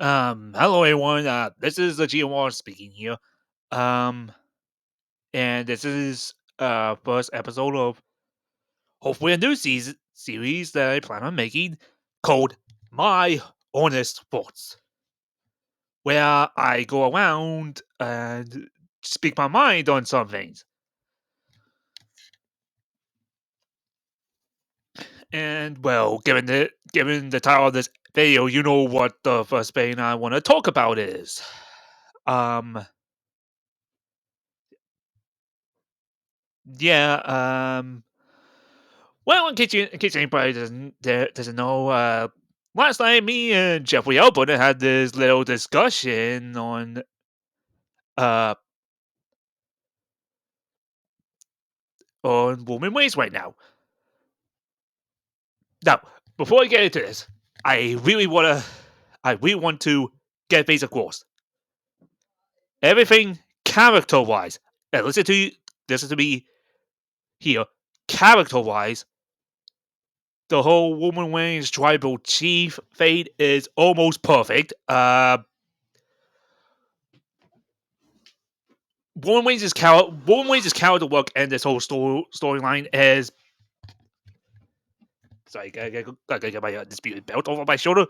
Hello everyone. This is the GMR speaking here. Um, and this is first episode of hopefully a new series that I plan on making called My Honest Thoughts, where I go around and speak my mind on some things. And well, given the title of this video, you know what the first thing I want to talk about is. Um, yeah. Well, in case anybody doesn't know, last night me and Jeffrey Albert had this little discussion uh on woman ways right now. Now, before I get into this, I really want to get things across. Everything character wise, and listen to me here. Character wise, the whole woman wings tribal chief fate is almost perfect. Woman Wayne's character work and this whole storyline is. Sorry, gotta get my disputed belt over my shoulder.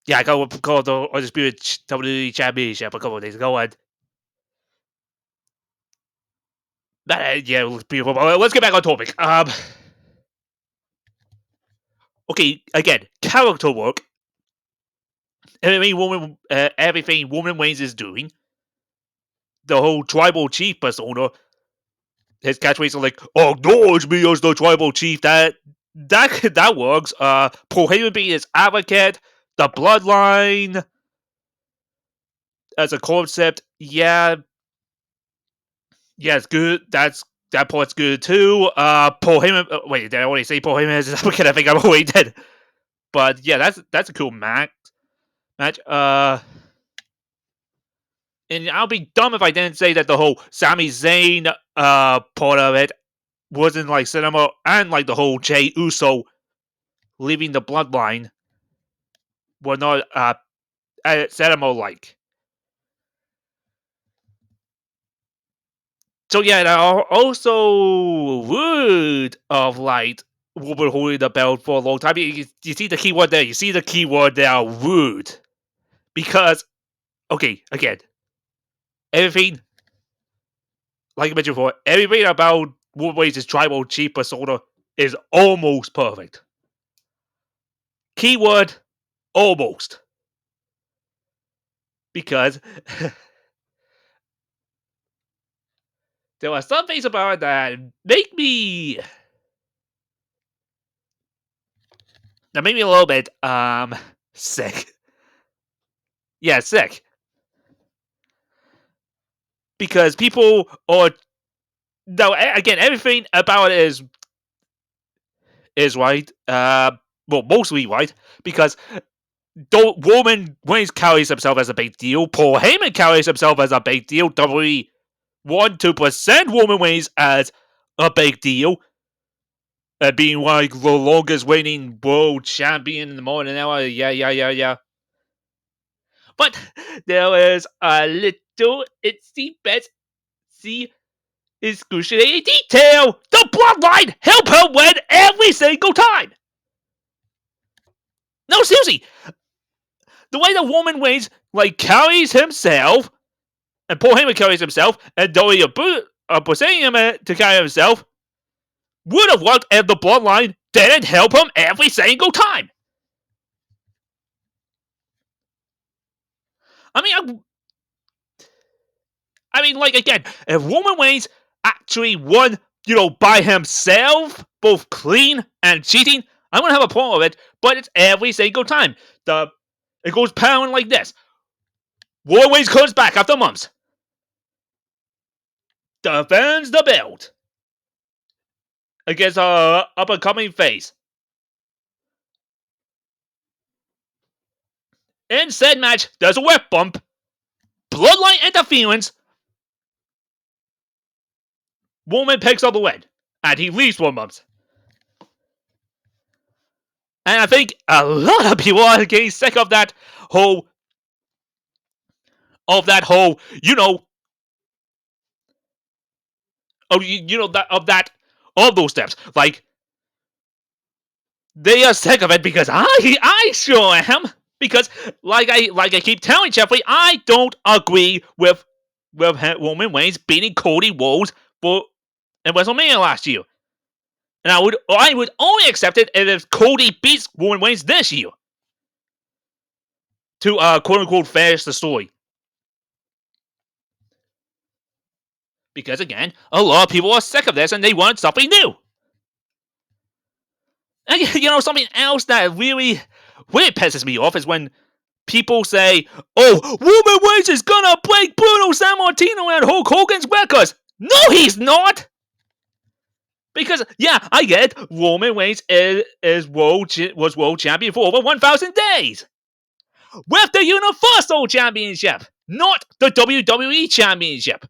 Yeah, I got the undisputed WWE Championship a couple of days ago, and yeah, it was beautiful. But let's get back on topic. Okay, again, character work. Everything Woman Wayne's is doing. The whole tribal chief persona. His catchphrase are like, "Acknowledge me as the tribal chief." That works. Paul Heyman being his advocate, the bloodline as a concept, yeah, it's good. That part's good too. Paul Heyman. Wait, did I already say Paul Heyman as his advocate? I think I'm already dead. But yeah, that's a cool match. And I'll be dumb if I didn't say that the whole Sami Zayn part of it wasn't like cinema, and like the whole Jey Uso leaving the bloodline were not cinema like. So yeah, there are also rude of like woman holding the belt for a long time. You see the keyword there. You see the keyword there. Rude, because okay, again, everything like I mentioned before, everything about Wolverine's tribal chief persona is almost perfect. Keyword almost, because there are some things about it that make me a little bit sick. Yeah, sick. Because people are no, again, everything about it is right. Well, mostly right, because Roman Reigns carries himself as a big deal. Paul Heyman carries himself as a big deal. WWE want to present Roman Reigns as a big deal, being like the longest reigning world champion in the modern era. Yeah. But there is a little itsy bitsy excruciating detail. The bloodline help her win every single time. No, seriously, the way the woman Reigns like carries himself, and Paul Heyman carries himself, and Dory presenting him to carry himself, would have worked if the bloodline didn't help him every single time. I mean, like again, if Roman Reigns actually won, by himself, both clean and cheating, I'm gonna have a problem with it. But it's every single time. It goes pound like this. Roman Reigns comes back after months, defends the belt against a up and coming face. In said match, there's a ref bump, bloodline interference. Roman picks up the win, and he leaves for months. And I think a lot of people are getting sick of that whole, you know, you know that of that, all those steps. Like they are sick of it because I sure am. Because like I keep telling Jeffrey, I don't agree with Roman Reigns beating Cody Rhodes for in WrestleMania last year. And I would only accept it if Cody beats Roman Reigns this year to quote unquote finish the story. Because again, a lot of people are sick of this and they want something new. And something else that really pisses me off is when people say, "Oh, Roman Reigns is gonna break Bruno Sammartino and Hulk Hogan's records." No, he's not. Because I get it. Roman Reigns was world champion for over 1,000 days with the Universal Championship, not the WWE Championship.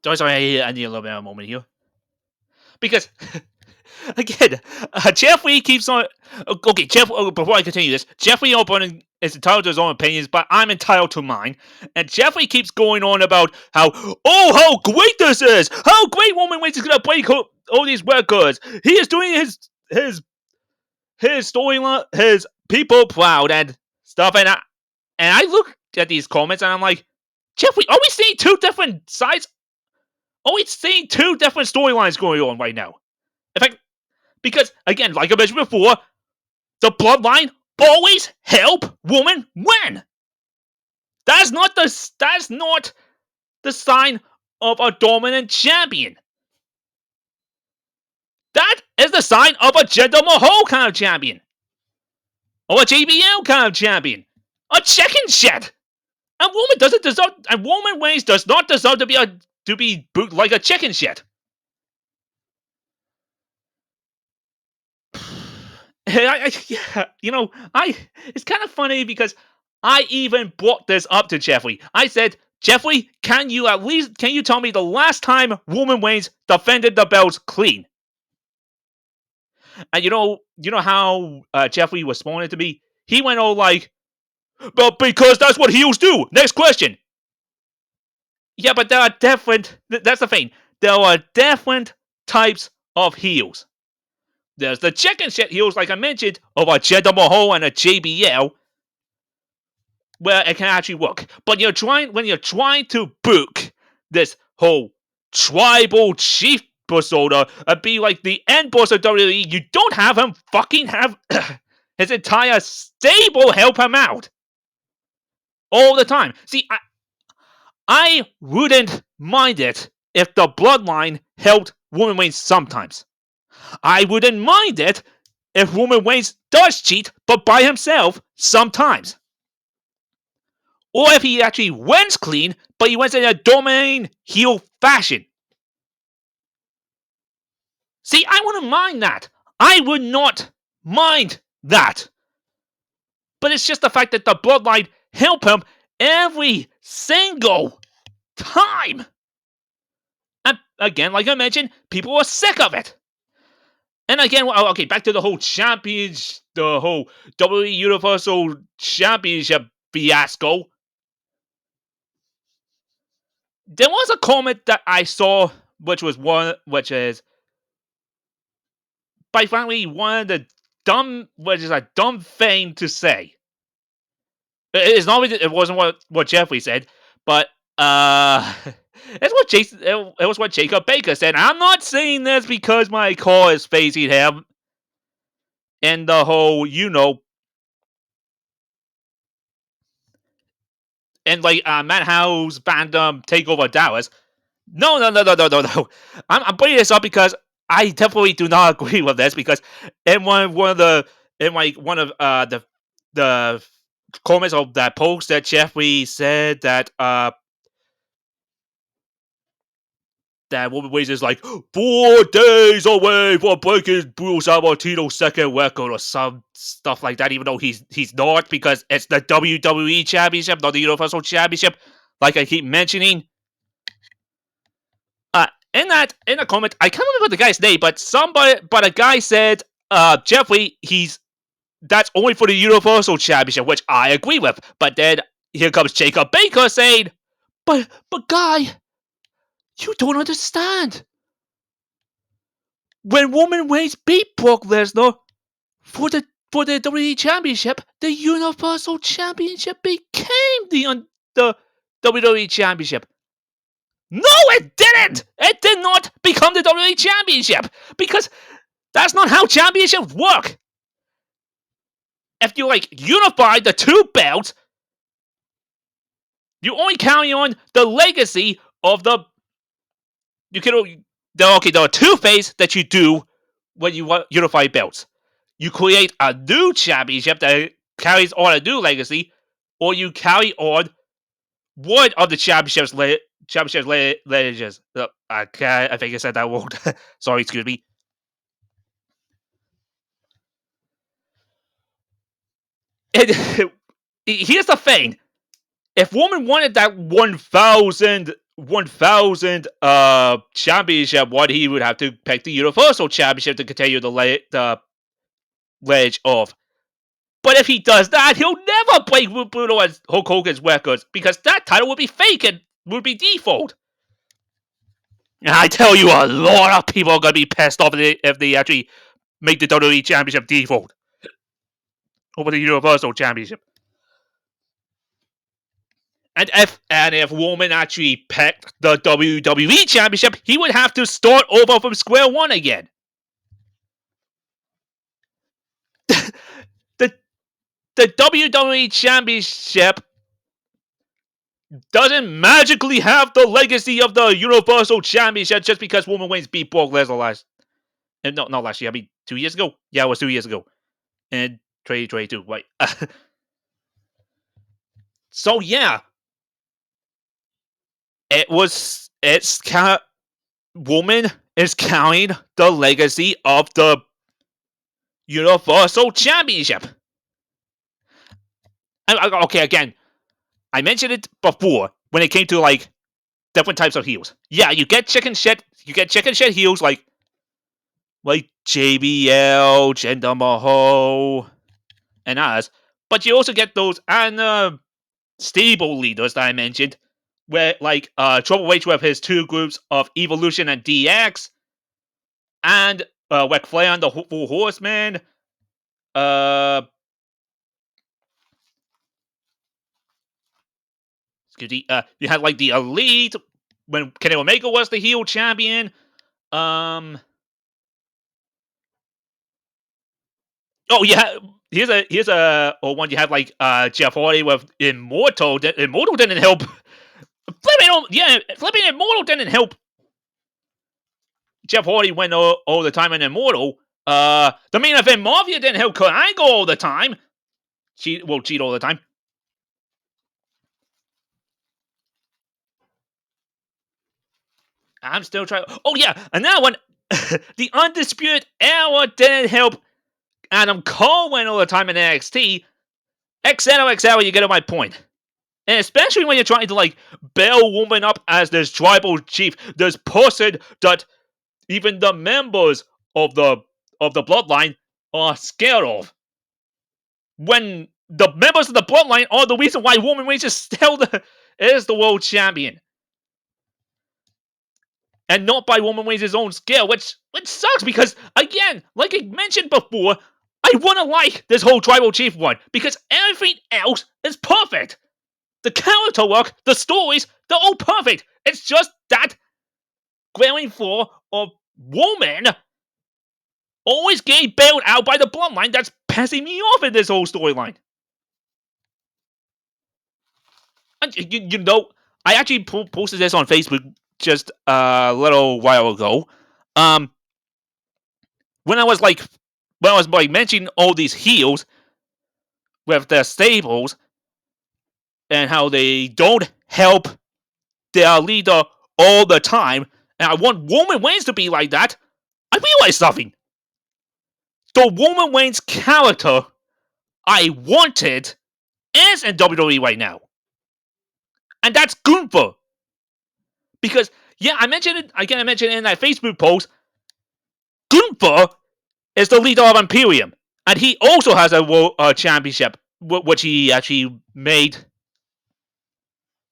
Sorry, I need a little bit of a moment here. Because, again, Jeffrey keeps on. Okay, before I continue this, Jeffrey O'Brien is entitled to his own opinions, but I'm entitled to mine. And Jeffrey keeps going on about how great this is! How great Roman Reigns is going to break all these records! He is doing his storyline, his people proud and stuff. And I look at these comments and I'm like, Jeffrey, are we seeing two different sides? Are we seeing two different storylines going on right now? In fact, because again, like I mentioned before, the bloodline always help women win. That's not the sign of a dominant champion. That is the sign of a Jinder Mahal kind of champion. Or a JBL kind of champion. A chicken shit. And Roman Reigns does not deserve to be booked like a chicken shit. It's kind of funny because I even brought this up to Jeffrey. I said, Jeffrey, can you tell me the last time Roman Reigns defended the belts clean? And you know how Jeffrey responded to me? He went all like, "But because that's what heels do." Next question. Yeah, but there are different. That's the thing. There are different types of heels. There's the chicken shit heels, like I mentioned, of a Jinder Mahal and a JBL, where it can actually work. But when you're trying to book this whole tribal chief persona and be like the end boss of WWE, you don't have him fucking have his entire stable help him out all the time. See, I wouldn't mind it if the bloodline helped Roman Reigns sometimes. I wouldn't mind it if Roman Reigns does cheat, but by himself sometimes. Or if he actually wins clean, but he wins in a dominating heel fashion. See, I wouldn't mind that. I would not mind that. But it's just the fact that the bloodline help him every single time. And again, like I mentioned, people are sick of it. And again, okay, back to the whole the whole WWE Universal Championship fiasco. There was a comment that I saw, which is, by frankly, which is a dumb thing to say. It wasn't what Jeffrey said, but it was what Jacob Baker said. I'm not saying this because my car is facing him, and the whole, and like Madhouse fandom takeover Dallas. No. I'm bringing this up because I definitely do not agree with this, because in one of the comments of that post that Jeffrey said that that Roman Reigns is like 4 days away from breaking Bruno Sammartino's second record or some stuff like that, even though he's not, because it's the WWE Championship, not the Universal Championship, like I keep mentioning. in a comment, I can't remember the guy's name, but a guy said, Jeffrey, he's that's only for the Universal Championship, which I agree with. But then here comes Jacob Baker saying, but guy, you don't understand. When Roman Reigns beat Brock Lesnar for the WWE Championship, the Universal Championship became the WWE Championship. No, it didn't! It did not become the WWE Championship! Because that's not how championships work! If you, unify the two belts, you only carry on the legacy of the... You can... there are two things that you do when you unify belts. You create a new championship that carries on a new legacy, or you carry on one of the championships lineages. I think I said that wrong. Sorry, excuse me. Here's the thing. If Roman wanted that 1,000 championship one, he would have to pick the Universal Championship to continue the lineage of. But if he does that, he'll never break Bruno and Hulk Hogan's records, because that title would be fake and would be default. And I tell you, a lot of people are going to be pissed off if they actually make the WWE Championship default over the Universal Championship. And if Roman actually picked the WWE Championship, he would have to start over from square one again. The WWE Championship doesn't magically have the legacy of the Universal Championship just because Roman Reigns beat Brock Lesnar not last year. I mean, 2 years ago. Yeah, it was 2 years ago, in 2022. Right. So yeah, Roman is carrying the legacy of the Universal Championship. Okay, again, I mentioned it before when it came to different types of heels. Yeah, you get chicken shit heels like JBL, Jinder Mahal, and others. But you also get those stable leaders that I mentioned, where Triple H with his two groups of Evolution and DX, and Ric Flair and the Four Horsemen. You had the Elite when Kenny Omega was the heel champion. Oh yeah, here's a one you have Jeff Hardy with Immortal. Immortal didn't help. Flipping Immortal didn't help. Jeff Hardy went all the time in Immortal. The main event Mafia didn't help Kurt Angle all the time. Cheat all the time. I'm still trying. Oh yeah, another one. The Undisputed Era didn't help. Adam Cole went all the time in NXT. XNO, you get my point. And especially when you're trying to build Woman up as this tribal chief, this person that even the members of the bloodline are scared of. When the members of the bloodline are the reason why Roman Reigns is still is the world champion. And not by Roman Reigns' own skill, which sucks because, again, like I mentioned before, I want to like this whole tribal chief one because everything else is perfect. The character work, the stories, they're all perfect. It's just that glaring flaw of Roman always getting bailed out by the bloodline that's pissing me off in this whole storyline. And you know, I actually posted this on Facebook just a little while ago. When I was mentioning all these heels with their stables and how they don't help their leader all the time, and I want Roman Reigns to be like that, I realized something. The Roman Reigns character I wanted is in WWE right now. And that's Gunther. Because, Yeah, I mentioned it again. I mentioned it in that Facebook post. Gunther is the leader of Imperium, and he also has a world championship, which he actually made,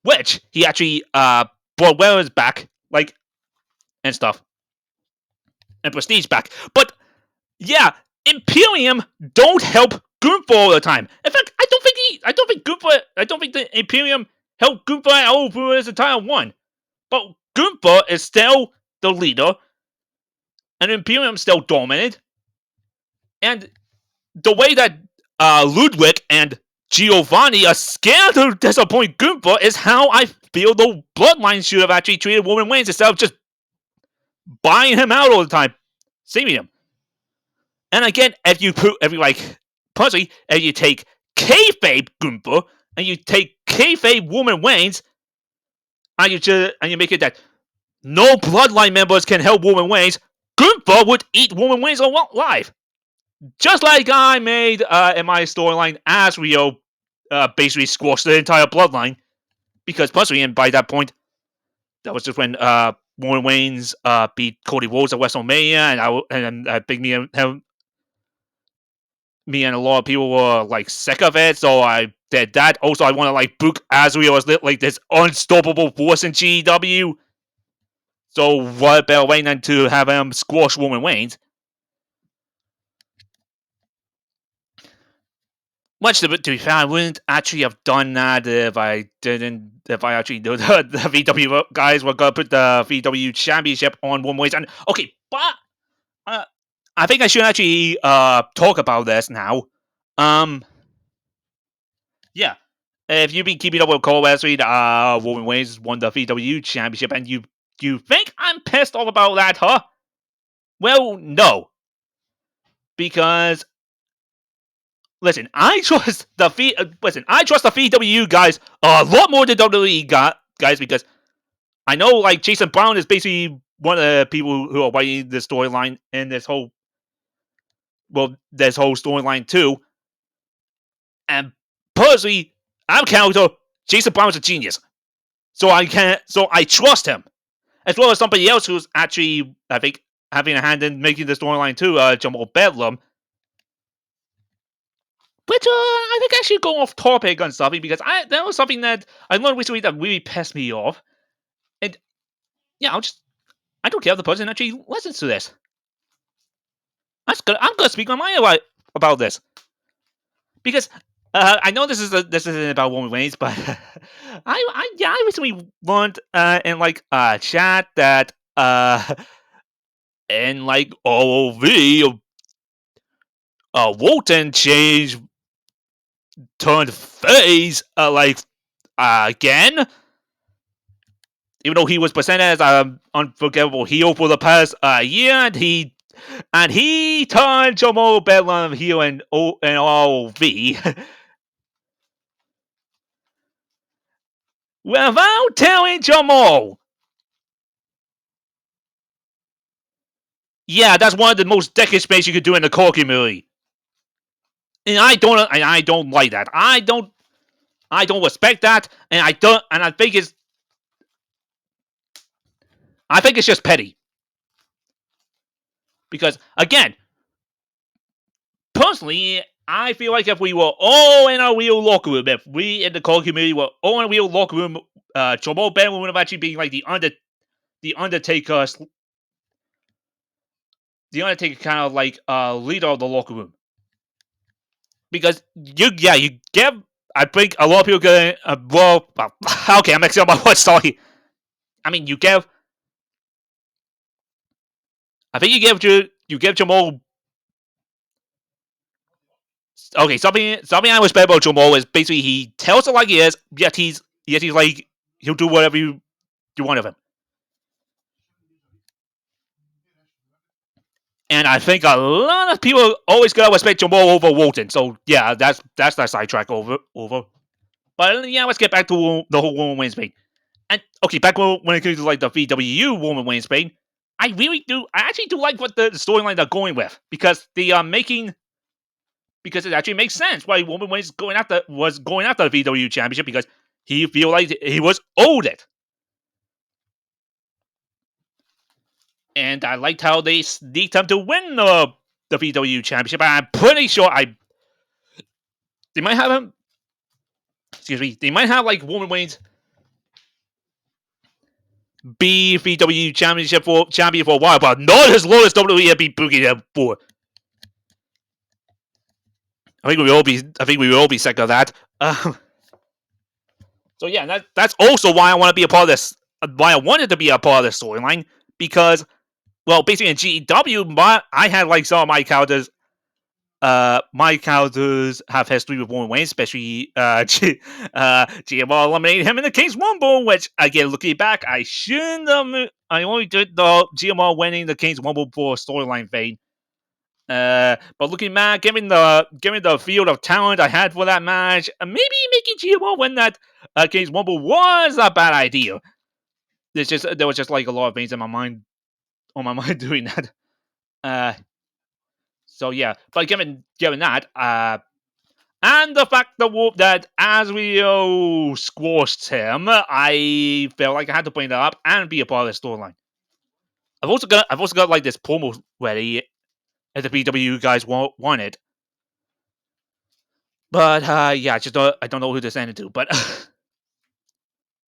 which he actually brought wearers back, like and stuff, and prestige back. But yeah, Imperium don't help Gunther all the time. In fact, I don't think the Imperium helped Gunther at all through his entire one. But Gunther is still the leader, and Imperium still dominant. And the way that Ludwig and Giovanni are scared to disappoint Gunther is how I feel the Bloodline should have actually treated Roman Reigns instead of just buying him out all the time, saving him. And again, if you personally, if you take kayfabe Gunther and you take kayfabe Roman Reigns, and you make it that no Bloodline members can help Roman Reigns, Gunther would eat Roman Reigns alive. Just like I made in my storyline, as Rio basically squashed the entire Bloodline. Because personally, and by that point, that was just when Roman Reigns beat Cody Rhodes at WrestleMania, and Big me and a lot of people were like sick of it, so I did that. Also, I want to like book Azrael as like this unstoppable force in GW. So what better way than to have him squash Roman Reigns? Much to be fair, I wouldn't actually have done that if I actually knew the VW guys were gonna put the VW Championship on Roman Reigns. And okay, but I think I should actually talk about this now. Yeah, if you've been keeping up with Cole Wesley, Roman Reigns won the VW Championship, and you think I'm pissed off about that, huh? Well, no, because listen, I trust the VW guys a lot more than WWE guys, because I know like Jason Brown is basically one of the people who are writing this storyline in this whole storyline too. And personally, I'm counter. Jason Brown's a genius, so I trust him, as well as somebody else who's actually, I think, having a hand in making the storyline too, Jamal Bedlam. But I think I should go off topic on something, because that was something that I learned recently that really pissed me off. And yeah, I don't care if the person actually listens to this. I'm gonna speak my mind about this, because I know this isn't about Roman Reigns, but I recently learned in like chat that in like OOV, Walton turned face again, even though he was presented as an unforgettable heel for the past year, and he turned Jamal Bedlam heel in OV without telling Jamal. Yeah, that's one of the most dickish things you could do in the core community, and I don't like that. I don't respect that, and I think it's just petty. Because again, personally, I feel like if we were all in a real locker room, if we in the core community were all in a real locker room, Jamal Ben would have actually been like the Undertaker, kind of like leader of the locker room. Because you give, I think a lot of people get okay, I'm mixing up my words. Sorry. I mean, I think you give Jamal. Okay, something I respect about Jamal is basically he tells it like he is, yet he's like he'll do whatever you want of him. And I think a lot of people always gotta respect Jamal over Walton. So yeah, that's that sidetrack over. But yeah, let's get back to the whole Roman Reigns thing. And okay, back when it comes to like the VW Roman Reigns thing, I actually do like what the storyline they're going with, because they are making, because it actually makes sense why Roman Reigns was going after the VW Championship, because he feel like he was owed it. and I liked how they sneaked him to win the VW Championship. I'm pretty sure they might have him. Excuse me. They might have like Roman Reigns be VW Championship for champion for a while, but not as long as WWE have been booking him for. I think we will all be. I think we will all be sick of that. So yeah, that's also why I want to be a part of this. Why I wanted to be a part of this storyline, because well, basically in GEW, I had like some of my characters have history with Roman Reigns, especially GMR eliminated him in the King's Rumble, which again, looking back, I shouldn't have. I only did the GMR winning the King's Rumble for storyline vein. But looking back, given the field of talent I had for that match, maybe making GMR win that King's Rumble was a bad idea. There was just like a lot of things in my mind on my mind doing that. Uh, so yeah, but given that, and the fact that Azrael squashed him, I felt like I had to bring that up and be a part of the storyline. I've also got like this promo ready if the BW guys want it. But yeah, I don't know who to send it to. But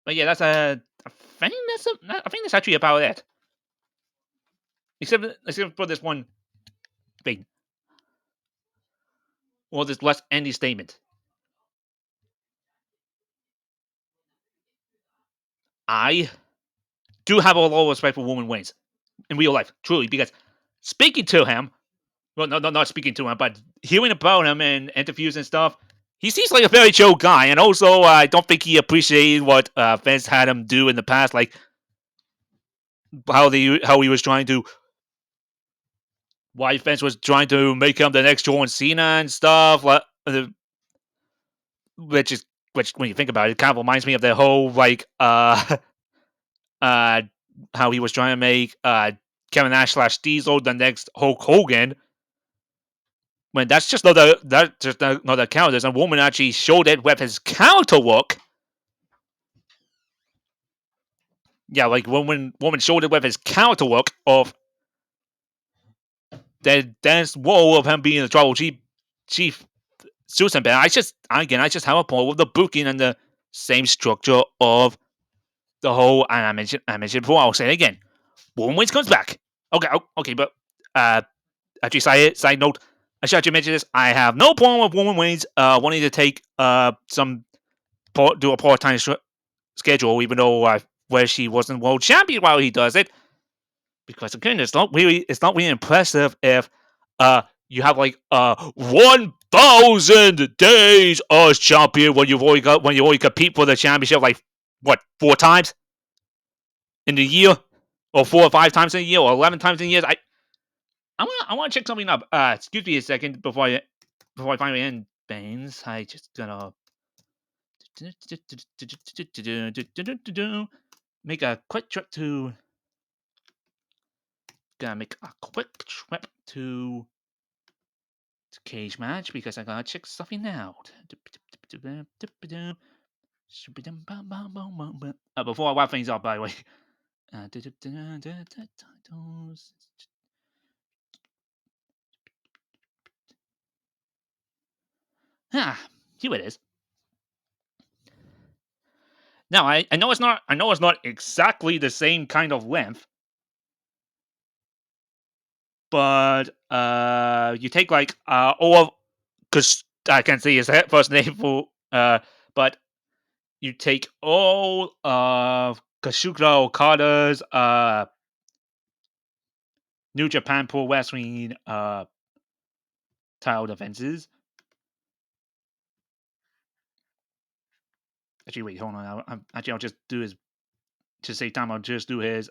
but yeah, that's I think that's actually about it. Except for this one thing, or this less ending statement. I do have a lot of respect for Roman Reigns in real life, truly, because speaking to him, well, no, not speaking to him, but hearing about him in interviews and stuff, he seems like a very chill guy. And also, I don't think he appreciated what Vince had him do in the past, like how he was trying to, why Vince was trying to make him the next John Cena and stuff, like which is which when you think about it, it kind of reminds me of the whole like uh how he was trying to make Kevin Nash / Diesel the next Hulk Hogan. When that's just another counter. And Woman actually showed it with his counter work. Yeah, like when Woman showed it with his counter work of that dance role of him being the tribal chief Susan Band. I just have a point with the booking and the same structure of the whole. And I mentioned before. I'll say it again. Woman Wins comes back. Okay, but actually, side note, I should actually mention this. I have no problem with Woman Wins wanting to take do a part-time schedule, even though where she wasn't world champion while he does it. Because again, it's not really impressive if you have like 1,000 days as champion when you only compete for the championship like what 4 times in the year, or 4 or 5 times in a year, or 11 times in a year. I want to check something up. Excuse me a second before I finally end things. I just gonna make a quick trip to. Gonna make a quick trip to Cage Match because I gotta check something out. Before I wrap things up, by the way. Titles. Here it is. Now I know it's not exactly the same kind of length, but you take like all of, because I can't see his first name for but you take all of Kazuchika Okada's New Japan Pro Wrestling title defenses. Actually, wait, hold on. I'll just do his, to save time. I'll just do his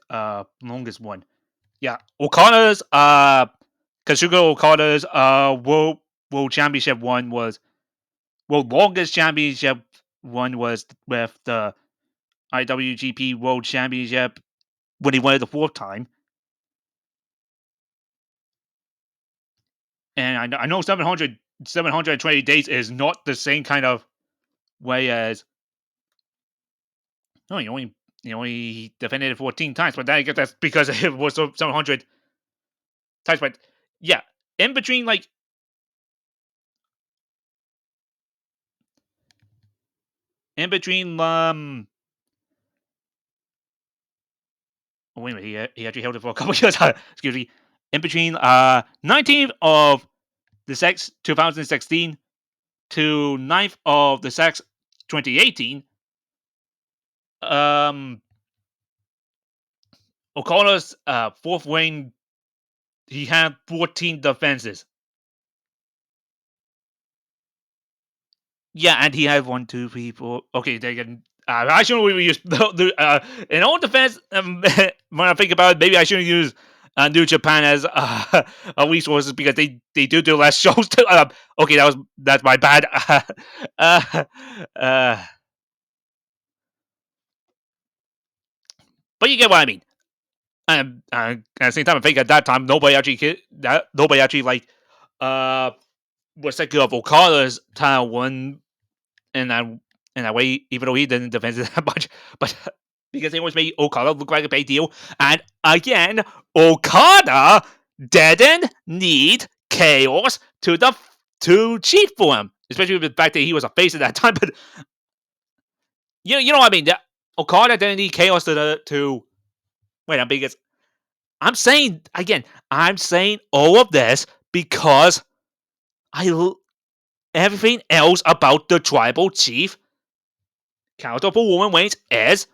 longest one. Yeah, Okada's Kazuchika Okada's world championship one was, well, longest championship one was with the IWGP World Championship when he won it the 4th time. And I know 720 days is not the same kind of way as. No, He only defended it 14 times, but I guess that's because it was 700 times. But yeah, in between like in between oh, wait a minute, he actually held it for a couple of years. Excuse me. In between 19th of the 6th 2016 to 9th of the 6th 2018, O'Connor's fourth win, he had 14 defenses. Yeah, and he had 1, 2, 3, 4. Okay, they can. I shouldn't really use in all defense. When I think about it, maybe I shouldn't use New Japan as a resources because they do less shows. Okay, that's my bad. uh, uh, but you get what I mean. And at the same time, I think at that time nobody actually like uh was thinking of Okada's title win in that way, even though he didn't defend it that much. But because they always made Okada look like a big deal. And again, Okada didn't need chaos to cheat for him. Especially with the fact that he was a face at that time. But you know what I mean? Okada didn't need chaos to wait, I'm saying again, I'm saying all of this because I everything else about the tribal chief counter for Roman Reigns is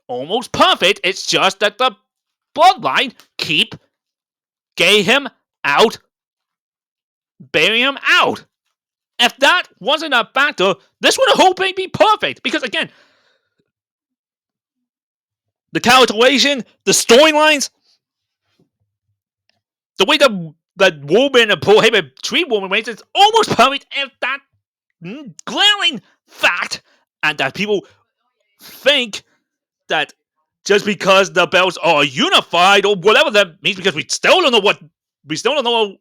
almost perfect. It's just that the bloodline keep getting him out, burying him out. If that wasn't a factor, this would have whole thing be perfect. Because again, the characterization, the storylines, the way that Roman and Paul Heyman treat Roman Reigns is almost perfect. If that glaring fact, and that people think that just because the belts are unified or whatever that means, because we still don't know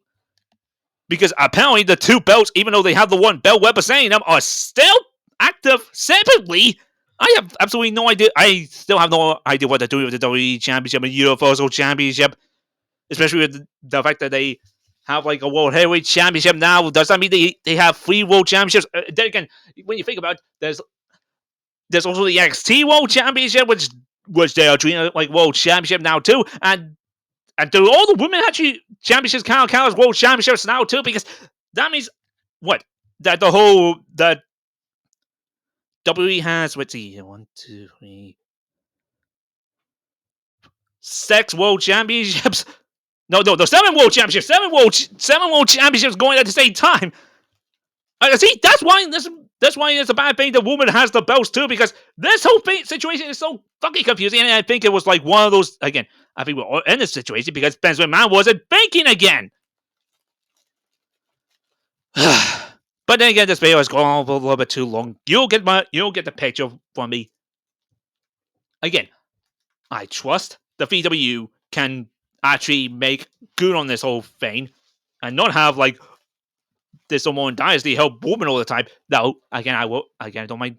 because apparently the two belts, even though they have the one belt representing them, are still active separately. I have absolutely no idea. I still have no idea what they're doing with the WWE Championship and Universal Championship, especially with the fact that they have like a World Heavyweight Championship now. Does that mean they have 3 World Championships? Then again, when you think about it, there's also the NXT World Championship, which they are treating like World Championship now too, and do all the women actually championships count as World Championships now too? Because that means what? That the whole that WWE has, let's see, 6 World Championships. No, 7 World Championships, 7 World Championships going at the same time. See, that's why it's a bad thing that woman has the belts too, because this whole situation is so fucking confusing. And I think it was like one of those again. I think we're all in this situation because Vince McMahon wasn't thinking again. But then again, this video has gone on a little bit too long. You'll get the picture from me. Again, I trust the VW can actually make good on this whole thing and not have like this Samoan dynasty help woman all the time. Though again, I don't mind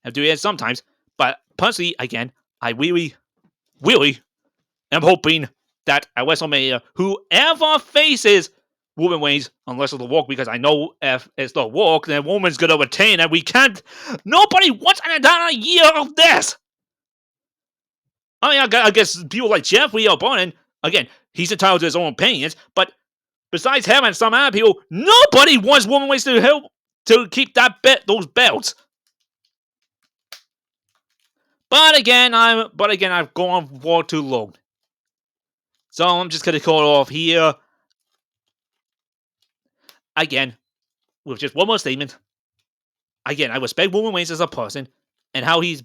have to do it sometimes. But personally, again, I really am hoping that at WrestleMania, whoever faces Roman Reigns, unless it's The Walk, because I know if it's The Walk, then Roman's going to retain, and we can't. Nobody wants another year of this. I mean, I guess people like Jeffrey or Bonin, again, he's entitled to his own opinions, but besides him and some other people, nobody wants Roman Reigns to help to keep those belts. But again, I've gone for too long. So I'm just gonna call it off here. Again, with just one more statement. Again, I respect Roman Reigns as a person and how he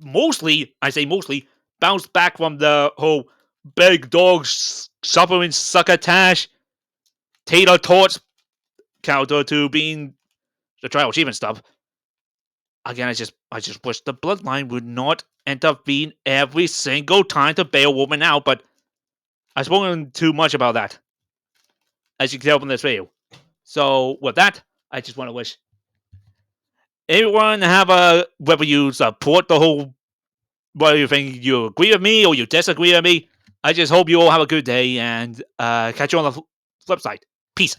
mostly, I say mostly, bounced back from the whole big dog suffering succotash tater tots counter to being the tribal chief and stuff. Again, I just wish the bloodline would not intervene every single time to bail Woman out, but I've spoken too much about that, as you can tell from this video. So with that, I just want to wish everyone have a whether you support the whole, whether you think you agree with me or you disagree with me. I just hope you all have a good day and catch you on the flip side. Peace.